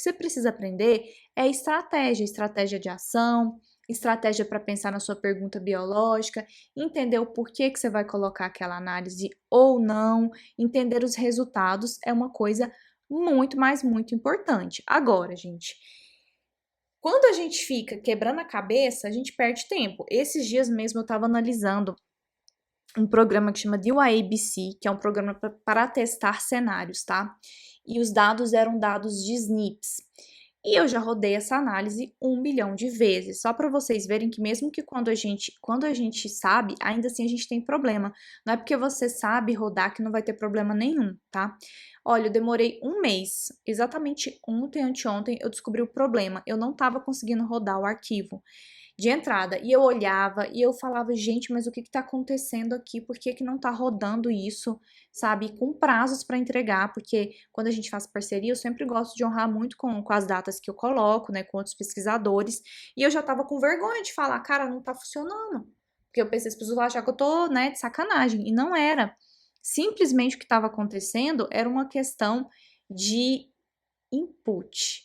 você precisa aprender é estratégia de ação, estratégia para pensar na sua pergunta biológica, entender o porquê que você vai colocar aquela análise ou não, entender os resultados é uma coisa muito, mas muito importante. Agora, gente, quando a gente fica quebrando a cabeça, a gente perde tempo. Esses dias mesmo eu estava analisando um programa que chama DYABC, que é um programa para testar cenários, tá? E os dados eram dados de SNPs. E eu já rodei essa análise 1 bilhão de vezes, só para vocês verem que mesmo que quando a gente sabe, ainda assim a gente tem problema. Não é porque você sabe rodar que não vai ter problema nenhum, tá? Olha, eu demorei um mês, exatamente ontem, anteontem, eu descobri o problema. Eu não estava conseguindo rodar o arquivo de entrada. E eu olhava e eu falava, gente, mas o que tá acontecendo aqui? Por que que não tá rodando isso, sabe? Com prazos para entregar, porque quando a gente faz parceria, eu sempre gosto de honrar muito com as datas que eu coloco, né, com outros pesquisadores. E eu já tava com vergonha de falar, cara, não tá funcionando. Porque eu pensei, as pessoas vão achar que eu tô, né, de sacanagem. E não era. Simplesmente o que estava acontecendo era uma questão de input.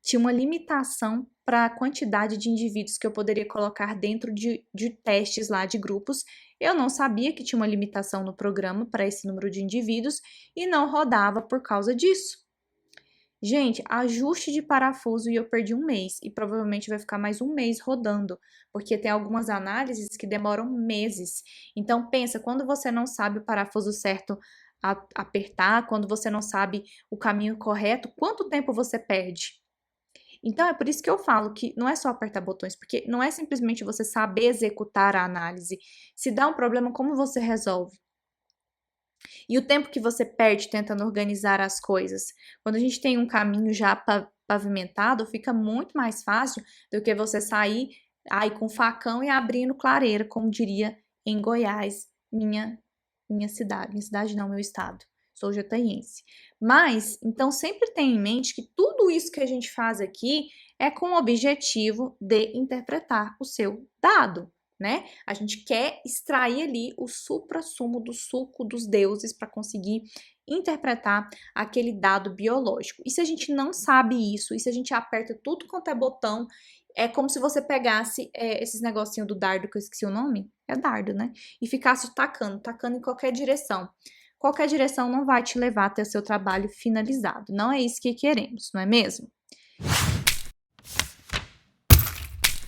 Tinha uma limitação para a quantidade de indivíduos que eu poderia colocar dentro de testes lá de grupos. Eu não sabia que tinha uma limitação no programa para esse número de indivíduos e não rodava por causa disso. Gente, ajuste de parafuso e eu perdi um mês e provavelmente vai ficar mais um mês rodando, porque tem algumas análises que demoram meses. Então pensa, quando você não sabe o parafuso certo apertar, quando você não sabe o caminho correto, quanto tempo você perde? Então é por isso que eu falo que não é só apertar botões, porque não é simplesmente você saber executar a análise. Se dá um problema, como você resolve? E o tempo que você perde tentando organizar as coisas. Quando a gente tem um caminho já pavimentado, fica muito mais fácil do que você sair aí com facão e abrindo clareira, como diria em Goiás, minha cidade não, meu estado. Sou jataiense. Mas, então, sempre tenha em mente que tudo isso que a gente faz aqui é com o objetivo de interpretar o seu dado, né? A gente quer extrair ali o suprassumo do suco dos deuses para conseguir interpretar aquele dado biológico. E se a gente não sabe isso, e se a gente aperta tudo quanto é botão, é como se você pegasse esses negocinhos do dardo, que eu esqueci o nome, é dardo, né? E ficasse tacando em qualquer direção. Qualquer direção não vai te levar até o seu trabalho finalizado. Não é isso que queremos, não é mesmo?